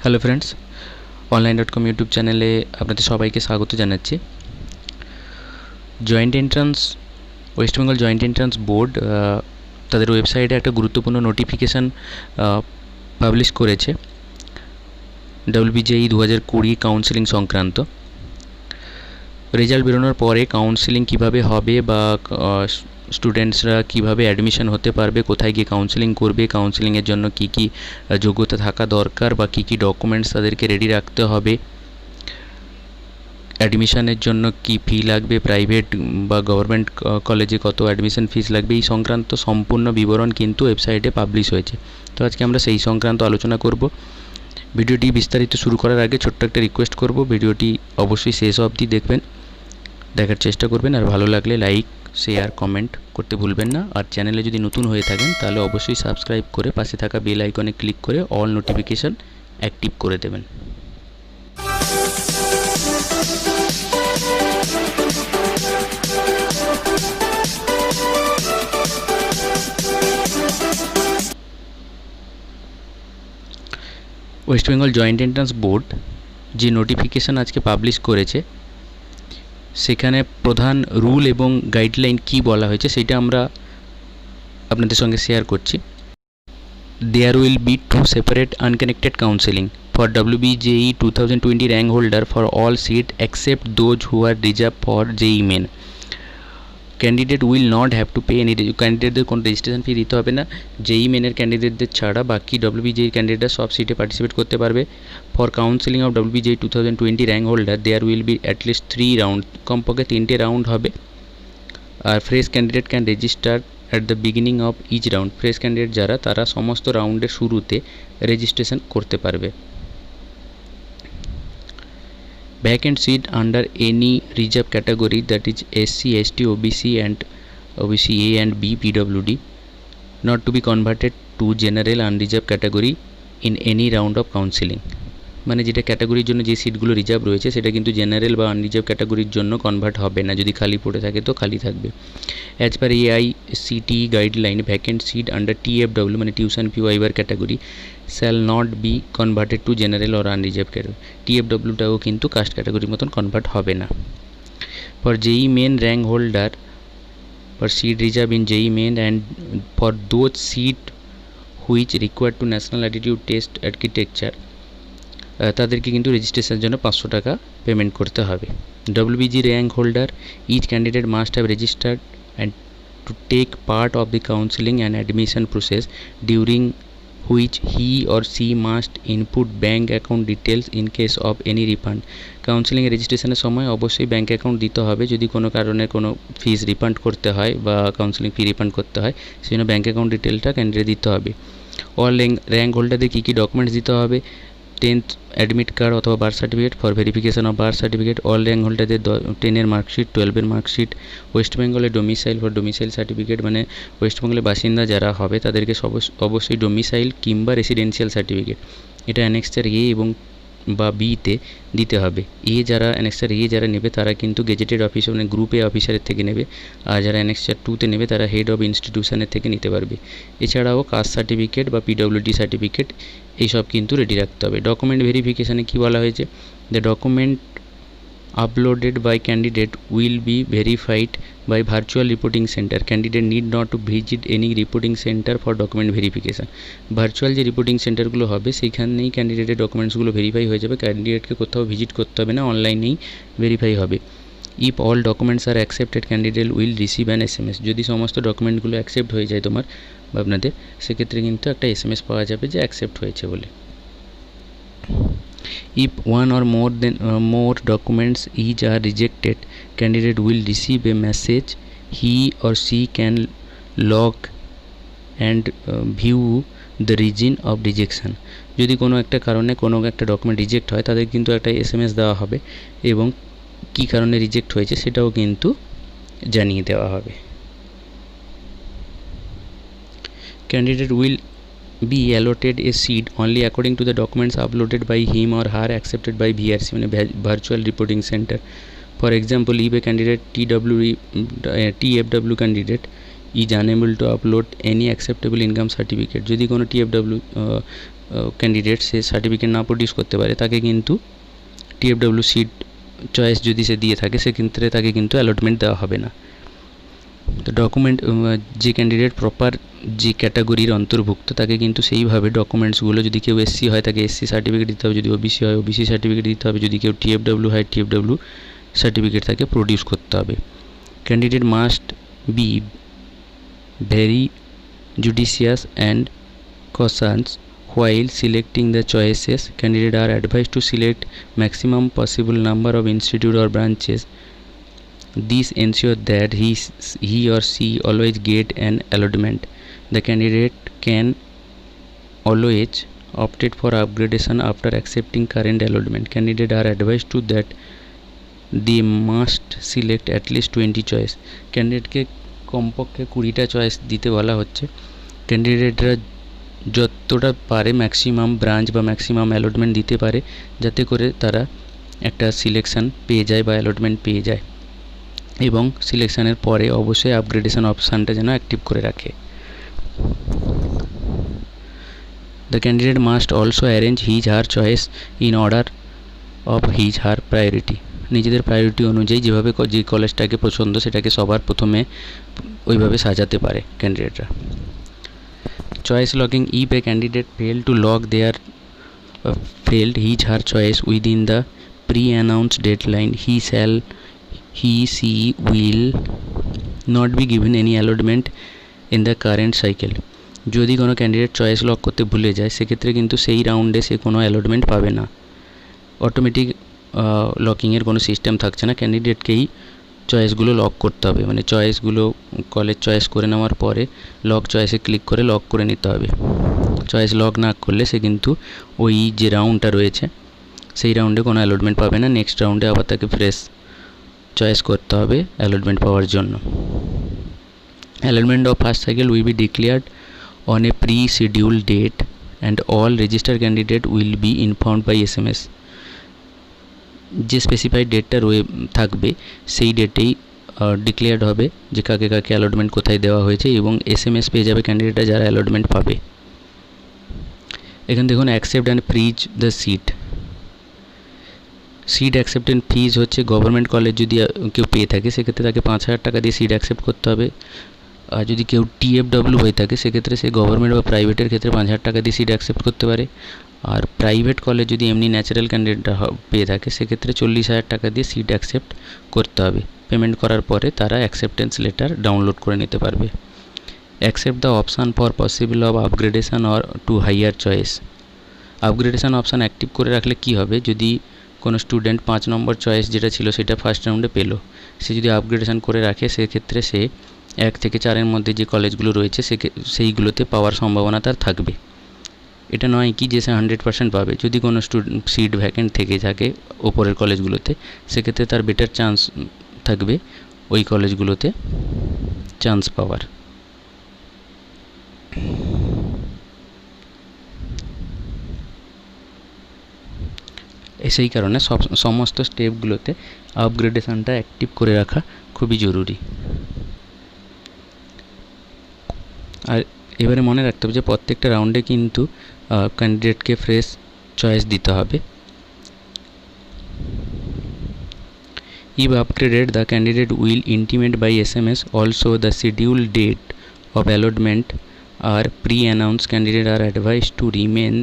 Hello friends, অনলাইন.com YouTube চ্যানেলে আপনাদের সবাইকে স্বাগত জানাচ্ছি। Joint entrance West Bengal joint entrance board তাদের ওয়েবসাইটে একটা গুরুত্বপূর্ণ নোটিফিকেশান পাবলিশ করেছে WBJEE 2020 কাউন্সেলিং সংক্রান্ত। রেজাল্ট বেরোনোর পরে কাউন্সেলিং কিভাবে হবে বা স্টুডেন্টসরা কিভাবে অ্যাডমিশন হতে পারবে, কোথায় গিয়ে কাউন্সেলিং করবে, কাউন্সেলিংয়ের জন্য কি কি যোগ্যতা থাকা দরকার বা কি কি ডকুমেন্টস তাদেরকে রেডি রাখতে হবে, অ্যাডমিশনের জন্য কি ফি লাগবে, প্রাইভেট বা গভর্নমেন্ট কলেজে কত অ্যাডমিশন ফিস লাগবে, এই সংক্রান্ত সম্পূর্ণ বিবরণ কিন্তু ওয়েবসাইটে পাবলিশ হয়েছে। তো আজকে আমরা সেই সংক্রান্ত আলোচনা করব। ভিডিওটি বিস্তারিত শুরু করার আগে ছোট্ট একটা রিকোয়েস্ট করব, ভিডিওটি অবশ্যই শেষ অবধি দেখবেন, দেখার চেষ্টা করবেন, আর ভালো লাগলে লাইক, শেয়ার, কমেন্ট করতে ভুলবেন না। আর চ্যানেলে যদি নতুন হয়ে থাকেন তাহলে অবশ্যই সাবস্ক্রাইব করে পাশে থাকা বেল আইকনে ক্লিক করে অল নোটিফিকেশান অ্যাক্টিভ করে দেবেন। West Bengal joint entrance board যে নোটিফিকেশান আজকে পাবলিশ করেছে সেখানে প্রধান রুল এবং গাইডলাইন কি বলা হয়েছে সেটা আমরা আপনাদের সঙ্গে শেয়ার করছি। There will be two separate unconnected counseling for WBJEE 2020 rank holder for all seats except those who are reserved for JEE main. Candidate will not have to pay any, ক্যান্ডিডেটদের কোনো রেজিস্ট্রেশন ফি দিতে হবে না। JEE মেনের ক্যান্ডিডেটদের ছাড়া বাকি WBJEE ক্যান্ডিডেটরা সব সিটে participate করতে পারবে। For counselling of WBJEE 2020 rank holder there will be at least 3 round, কমপক্ষে 3টে রাউন্ড হবে। আর fresh candidate can register at the beginning of each round, fresh candidate যারা তারা সমস্ত রাউন্ডের শুরুতে রেজিস্ট্রেশন করতে পারবে। Vacant seat under any reserved category, that is SC, ST, OBC and OBC A and B PWD, not to be converted to general unreserved category in any round of counseling. মানে যেটা ক্যাটাগরির জন্য যে সিটগুলো reserve রয়েছে সেটা কিন্তু general বা আনরিজার্ভ ক্যাটাগরির জন্য কনভার্ট হবে না, যদি খালি পড়ে থাকে তো খালি থাকবে। As per AICTE guideline, vacant seat under TFW মানে tuition fee waiver category shall not be converted to general or unreserved category. TFWটাও কিন্তু কাস্ট ক্যাটাগরির মতন কনভার্ট হবে না। For JEE main rank holder for seat reserved in JEE main and for those seat which required to national aptitude test architecture, তাদেরকে কিন্তু রেজিস্ট্রেশনের জন্য 500 টাকা পেমেন্ট করতে হবে। WBG rank holder, each candidate must have registered and to take part of the counselling and admission process during which he or she must input bank account details in case of any refund. Counselling রেজিস্ট্রেশনের সময় অবশ্যই bank account দিতে হবে যদি কোনো কারণে কোনো ফিস refund করতে হয় বা কাউন্সেলিং ফি রিফান্ড করতে হয়, সেই জন্য ব্যাঙ্ক অ্যাকাউন্ট ডিটেলটা ক্যান্ডিডেট দিতে হবে। অল র্যাঙ্ক হোল্ডারদের কী কী ডকুমেন্টস দিতে হবে? 10th অ্যাডমিট কার্ড অথবা birth certificate for verification of birth certificate. All rank হোল্ডারদের 10-এর মার্কশিট, 12-এর মার্কশিট। ওয়েস্ট বেঙ্গলের ডোমিসাইল ফর ডোমিসাইল সার্টিফিকেট, মানে ওয়েস্ট বেঙ্গলের বাসিন্দা যারা হবে তাদেরকে অবশ্যই ডোমিসাইল কিংবা রেসিডেন্সিয়াল সার্টিফিকেট, এটা অ্যানেক্সার A এবং বা বিতে দিতে হবে। যারা অ্যানেক্সার A যারা নেবে তারা কিন্তু গেজেটেড অফিসার মানে গ্রুপ A অফিসারের থেকে নেবে, আর যারা অ্যানেক্সার 2তে নেবে তারা হেড অফ ইনস্টিটিউশনের থেকে নিতে পারবে। এছাড়াও কাস্ট সার্টিফিকেট বা PWD সার্টিফিকেট এইসব কিন্তু রেডি রাখতে হবে। ডকুমেন্ট ভেরিফিকেশানে কী বলা হয়েছে? The document uploaded by candidate will be verified by virtual reporting center. Candidate need not to visit any reporting center for document verification. Virtual যে রিপোর্টিং সেন্টারগুলো হবে সেইখানেই ক্যান্ডিডেটের ডকুমেন্টসগুলো ভেরিফাই হয়ে যাবে, ক্যান্ডিডেটকে কোথাও ভিজিট করতে হবে না, অনলাইনেই ভেরিফাই হবে। If all documents are accepted candidate will receive an SMS. যদি সমস্ত ডকুমেন্টগুলো অ্যাকসেপ্ট হয়ে যায় তোমার বা আপনাদের, সেক্ষেত্রে কিন্তু একটা SMS পাওয়া যাবে যে অ্যাকসেপ্ট হয়েছে বলে। If one or more documents each are rejected, candidate will receive a message. He or she can log and view the reason of rejection. যদি কোনো একটা কারণে কোনো একটা ডকুমেন্ট রিজেক্ট হয় তাদের কিন্তু একটা SMS দেওয়া হবে এবং কী কারণে রিজেক্ট হয়েছে সেটাও কিন্তু জানিয়ে দেওয়া হবে। Candidate will be allotted a seat only according to the documents uploaded by him or her accepted by VRC মানে virtual reporting center. For example, if a candidate TFW candidate is unable to upload any acceptable income certificate, যদি কোনো TFW candidate সে certificate না produce করতে পারে তাকে কিন্তু টিএফডব্লিউ seat choice যদি সে দিয়ে থাকে সেক্ষেত্রে তাকে কিন্তু অ্যালটমেন্ট দেওয়া হবে না। তো ডকুমেন্ট যে ক্যান্ডিডেট প্রপার যে ক্যাটাগরির অন্তর্ভুক্ত তাকে কিন্তু সেইভাবে ডকুমেন্টসগুলো, যদি কেউ এসসি হয় তাকে এসসি সার্টিফিকেট দিতে হবে, যদি ওবিসি হয় ওবিসি সার্টিফিকেট দিতে হবে, যদি কেউ টিএফডব্লিউ হয় টিএফডব্লিউ সার্টিফিকেট তাকে প্রডিউস করতে হবে। Candidate must be very judicious and cautious while selecting the choices. Candidates are advised to select maximum possible number of institute or branches. This ensures that he or she always get an allotment. The candidate can always opt for upgradation after accepting current allotment. Candidates are advised to that they must select at least 20 choice. Candidate के কমপক্ষে 20টা choice দিতে বলা হচ্ছে। ক্যান্ডিডেটরা যতটা পারে maximum branch বা maximum allotment দিতে পারে যাতে করে তারা একটা সিলেকশান পেয়ে যায় বা অ্যালটমেন্ট পেয়ে যায়, এবং সিলেকশানের পরে অবশ্যই আপগ্রেডেশন অপশানটা যেন অ্যাক্টিভ করে রাখে। The candidate must also arrange his her choice in order of his her priority. নিজেদের প্রায়োরিটি অনুযায়ী যেভাবে যে কলেজটাকে পছন্দ সেটাকে সবার প্রথমে ওইভাবে সাজাতে পারে ক্যান্ডিডেটরা। Choice locking, if a candidate fail to lock their failed his her choice within the pre-announced deadline, she will not be given any allotment in the current cycle. যদি কোনো ক্যান্ডিডেট চয়েস লক করতে ভুলে যায় সেক্ষেত্রে কিন্তু সেই রাউন্ডে সে কোনো অ্যালটমেন্ট পাবে না। অটোমেটিক লকিংয়ের কোনো সিস্টেম থাকছে না, ক্যান্ডিডেটকেই চয়েসগুলো লক করতে হবে, মানে চয়েসগুলো কলেজ চয়েস করে নেওয়ার পরে লক চয়েসে ক্লিক করে লক করে নিতে হবে। চয়েস লক না করলে সে কিন্তু ওই যে রাউন্ডটা রয়েছে সেই রাউন্ডে কোনো অ্যালটমেন্ট পাবে না, নেক্সট রাউন্ডে আবার তাকে ফ্রেশ চয়েস করতে হবে অ্যালটমেন্ট পাওয়ার জন্য। Allotment of first cycle will be declared on a pre schedule date and all registered candidate will be informed by SMS। যে স্পেসিফাইড ডেটটা থাকবে সেই ডেটেই ডিক্লেয়ার্ড হবে যে কাকে কাকে অ্যালটমেন্ট কোথায় দেওয়া হয়েছে, এবং SMS পেয়ে যাবে ক্যান্ডিডেটরা যারা অ্যালটমেন্ট পাবে। এখানে দেখুন accept and freeze the seat acceptance fees হচ্ছে গভর্নমেন্ট কলেজ যদি কেউ পেয়ে থাকে সেক্ষেত্রে তাকে 5,000 টাকা দিয়ে সিট অ্যাকসেপ্ট করতে হবে। আর যদি কেউ TFW হয়ে থাকে সেক্ষেত্রে সে গভর্নমেন্ট বা প্রাইভেটের ক্ষেত্রে 5,000 টাকা দিয়ে সিট অ্যাকসেপ্ট করতে পারে। আর প্রাইভেট কলেজ যদি এমনি ন্যাচারাল ক্যান্ডিডেট পেয়ে থাকে সেক্ষেত্রে 40,000 টাকা দিয়ে সিট অ্যাকসেপ্ট করতে হবে। পেমেন্ট করার পরে তারা অ্যাকসেপ্টেন্স লেটার ডাউনলোড করে নিতে পারবে। Accept the option for possible of upgradation or to higher choice. Upgradation option active করে রাখলে কি হবে, যদি কোনো স্টুডেন্ট 5 নম্বর চয়েস যেটা ছিল সেটা ফার্স্ট রাউন্ডে পেলো, সে যদি আপগ্রেডেশন করে রাখে সেক্ষেত্রে সে 1 থেকে 4-এর মধ্যে যে কলেজগুলো রয়েছে সেইগুলোতে পাওয়ার সম্ভাবনা তার থাকবে। এটা নয় কি যে সে 100% পাবে, যদি কোনো সিট ভ্যাকেন্ট থেকে থাকে ওপরের কলেজগুলোতে সেক্ষেত্রে তার বেটার চান্স থাকবে ওই কলেজগুলোতে চান্স পাওয়ার। সেই কারণে সমস্ত স্টেপগুলোতে আপগ্রেডেশনটা অ্যাক্টিভ করে রাখা খুবই জরুরি। আর এবারে মনে রাখতে হবে যে প্রত্যেকটা রাউন্ডে কিন্তু ক্যান্ডিডেটকে ফ্রেশ চয়েস দিতে হবে। If upgraded, the candidate will intimate by SMS also the scheduled date of allotment are pre-announced. Candidates are advised to remain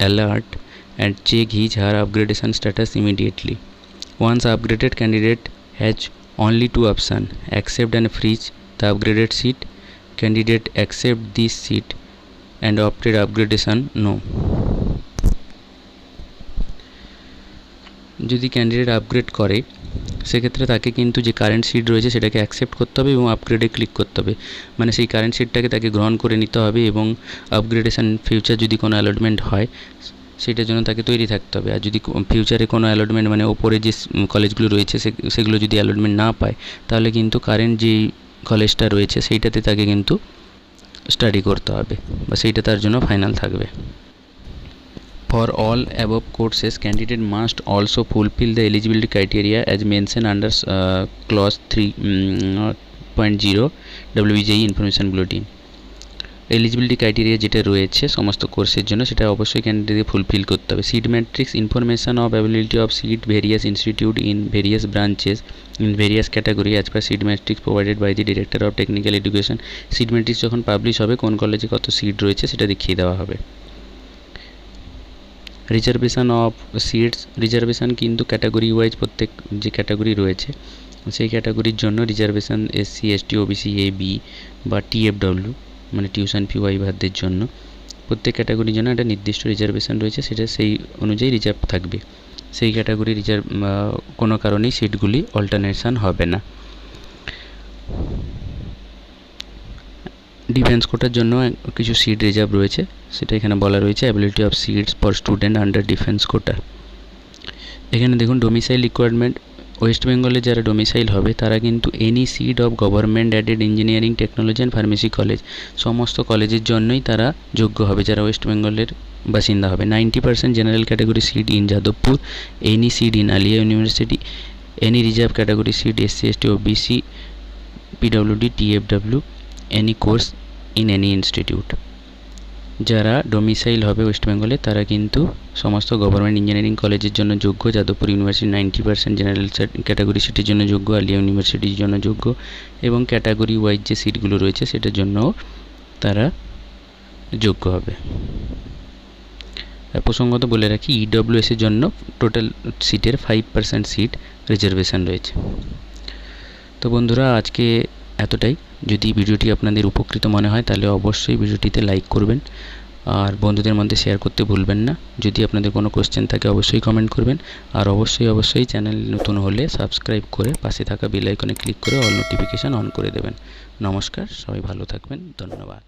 alert and check his her upgradation status immediately. Once upgraded, candidate has only 2 options: accept and freeze the upgraded seat, candidate accept this seat and opted upgradation no. যদি candidate upgrade করে সেক্ষেত্রে তাকে কিন্তু যে current seat রয়েছে সেটাকে accept করতে হবে এবং আপগ্রেডে ক্লিক করতে হবে, মানে সেই কারেন্ট সিটটাকে তাকে গ্রহণ করে নিতে হবে এবং আপগ্রেডেশন ফিউচার যদি কোনো অ্যালটমেন্ট হয় সেটার জন্য তাকে তৈরি থাকতে হবে। আর যদি ফিউচারে কোনো অ্যালটমেন্ট মানে ওপরে যে কলেজগুলো রয়েছে সেগুলো যদি অ্যালটমেন্ট না পায় তাহলে কিন্তু কারেন্ট যেই কলেজটা রয়েছে সেইটাতে তাকে কিন্তু স্টাডি করতে হবে বা সেইটা তার জন্য ফাইনাল থাকবে। For all above courses, candidate must also fulfill the eligibility criteria as mentioned under clause 3.0 WBJE information bulletin. Eligibility criteria যেটা রয়েছে সমস্ত কোর্সের জন্য সেটা অবশ্যই ক্যান্ডিডেটকে ফুলফিল করতে হবে। Seat matrix information of availability of seat various institute in various branches in various category as per seat matrix provided by the director of technical education. Seat matrix যখন পাবলিশ হবে কোন কলেজে কত সিট রয়েছে সেটা দেখিয়ে দেওয়া হবে। রিজার্ভেশন অফ সিটস, রিজার্ভেশন কিন্তু ক্যাটাগরি ওয়াইজ প্রত্যেক যে ক্যাটাগরি রয়েছে সেই ক্যাটাগরির জন্য reservation SC ST OBC A B বা টিএফডব্লিউ মানে টিউশন ফি ওয়াইভারদের জন্য প্রত্যেক ক্যাটাগরির জন্য একটা নির্দিষ্ট রিজার্ভেশন রয়েছে, সেটা সেই অনুযায়ী রিজার্ভ থাকবে। সেই ক্যাটাগরি রিজার্ভ কোনো কারণেই সিটগুলি অল্টারনেশন হবে না। ডিফেন্স কোটার জন্য কিছু সিট রিজার্ভ রয়েছে, সেটা এখানে বলা রয়েছে ability of seats for student under defence quota. এখানে দেখুন ডোমিসাইল রিকোয়ারমেন্ট, ওয়েস্ট বেঙ্গলে যারা ডোমিসাইল হবে তারা কিন্তু any seat of government aided engineering technology and pharmacy college সমস্ত কলেজের জন্যই তারা যোগ্য হবে যারা ওয়েস্ট বেঙ্গলের বাসিন্দা হবে। 90% general category seat in Jadavpur, any seat in Aliah university, any reserve category seat SC ST OBC PWD TFW, any course in any institute. যারা ডোমিসাইল হবে ওয়েস্ট বেঙ্গলে তারা কিন্তু সমস্ত গভর্নমেন্ট ইঞ্জিনিয়ারিং কলেজের জন্য যোগ্য, যাদবপুর ইউনিভার্সিটি 90% জেনারেল ক্যাটাগরি সিটের জন্য যোগ্য, আলিয়া ইউনিভার্সিটির জন্য যোগ্য এবং ক্যাটাগরি ওয়াইজ যে সিটগুলো রয়েছে সেটার জন্য তারা যোগ্য হবে। প্রসঙ্গত বলে রাখি ইডব্লিউএসের জন্য টোটাল সিটের 5% সিট রিজার্ভেশন রয়েছে। তো বন্ধুরা আজকে এতটাই। যদি ভিডিওটি আপনাদের উপকৃত মনে হয় তাহলে অবশ্যই ভিডিওটিতে লাইক করবেন আর বন্ধুদের মধ্যে শেয়ার করতে ভুলবেন না। যদি আপনাদের কোনো কোশ্চেন থাকে অবশ্যই কমেন্ট করবেন আর অবশ্যই চ্যানেল নতুন হলে সাবস্ক্রাইব করে পাশে থাকা বেল আইকনে ক্লিক করে অল নোটিফিকেশান অন করে দেবেন। নমস্কার, সবাই ভালো থাকবেন, ধন্যবাদ।